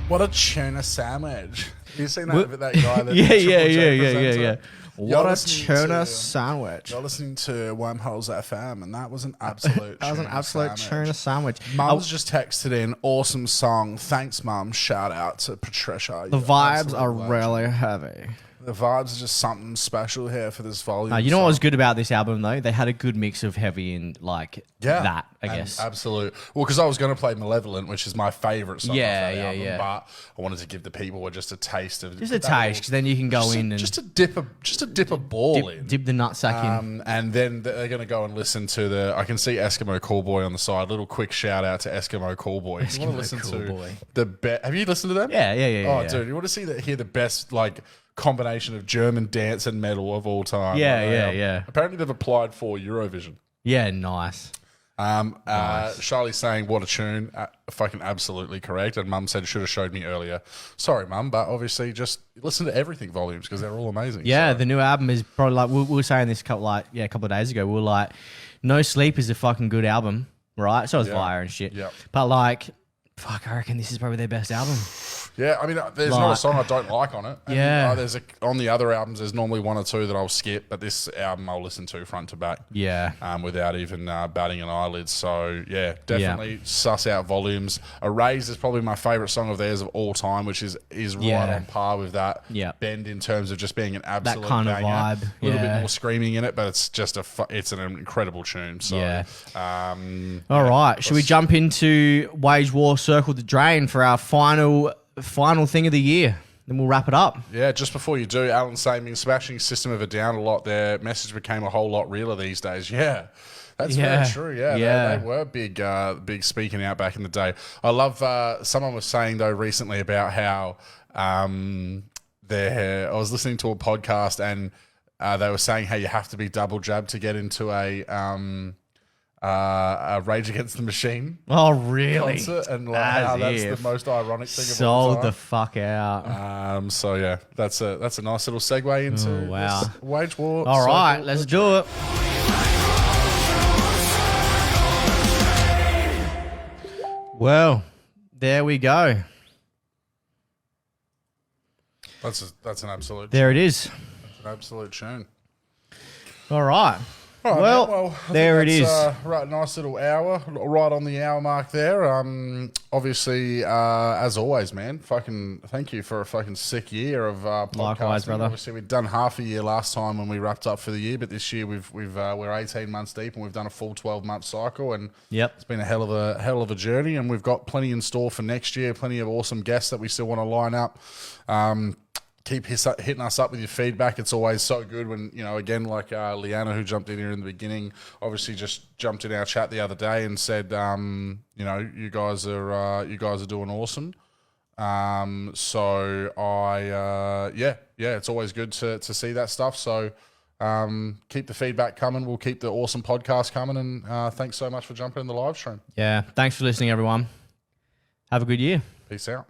what a tuna sandwich! You seen that guy? That Yeah. presenter? What You're a listening tuna to- sandwich. You're listening to Wormholes FM, and that was an absolute. That was an absolute tuna sandwich. Mum's just texted in, awesome song. Thanks, Mum. Shout out to Patricia. The vibes are really heavy. The vibes are just something special here for this volume. You know what was good about this album though? They had a good mix of heavy and like that, I guess. Absolute. Well, because I was going to play Malevolent, which is my favourite song. Yeah, off that album, yeah. but I wanted to give the people just a taste of Just a taste, because then you can go in and just to dip a ball in. dip the nutsack in. And then they're going to go and listen to the. I can see Eskimo Callboy on the side. Little quick shout out to Eskimo Callboy. If you want to listen Callboy. to the best. Have you listened to them? Yeah. Oh, Yeah. dude, you want to hear the best like combination of German dance and metal of all time. Yeah. Apparently, they've applied for Eurovision. Yeah, nice. Charlie's saying, what a tune. Fucking absolutely correct. And Mum said, should have showed me earlier. Sorry, Mum, but obviously just listen to everything volumes because they're all amazing. Yeah, so. the new album is probably like, we were saying this a couple of days ago. We were like, No Sleep is a fucking good album, right? So is Fire and shit. Yeah. But like, fuck, I reckon this is probably their best album. Yeah, I mean, there's not a song I don't like on it. And, Yeah. on the other albums, there's normally one or two that I'll skip, but this album I'll listen to front to back. Yeah. Without even batting an eyelid. So, yeah, definitely suss out volumes. Erase is probably my favourite song of theirs of all time, which is right on par with that. Yeah. Bend in terms of just being an absolute That kind of banger. vibe. A little bit more screaming in it, but it's just it's an incredible tune. So, All right. Should we jump into Wage War Circle the Drain for our final thing of the year? Then we'll wrap it up. Yeah, just before you do, Alan saying, been smashing System of a Down a lot there. Message became a whole lot realer these days. Yeah, that's very true. Yeah, they were big speaking out back in the day. I love, someone was saying, though, recently about how I was listening to a podcast and they were saying how you have to be double jabbed to get into a Rage Against the Machine. Oh, really? Concert, and like how that's the most ironic thing of all Sold time. the fuck out. So yeah, that's a nice little segue into this Wage War. All right, let's do it. Well, there we go. That's an absolute. There it is. That's an absolute tune. All right. All right, Well, man. I there think it that's, is. Right, nice little hour, right on the hour mark there. Obviously, as always, man, fucking thank you for a fucking sick year of podcasting. Likewise, brother. Obviously, we'd done half a year last time when we wrapped up for the year, but this year we're 18 months deep and we've done a full 12-month cycle, and it's been a hell of a journey, and we've got plenty in store for next year. Plenty of awesome guests that we still want to line up. Keep hitting us up with your feedback. It's always so good when, again, like Leanna, who jumped in here in the beginning, obviously just jumped in our chat the other day and said, you guys are doing awesome. It's always good to see that stuff. So keep the feedback coming. We'll keep the awesome podcast coming. And thanks so much for jumping in the live stream. Yeah. Thanks for listening, everyone. Have a good year. Peace out.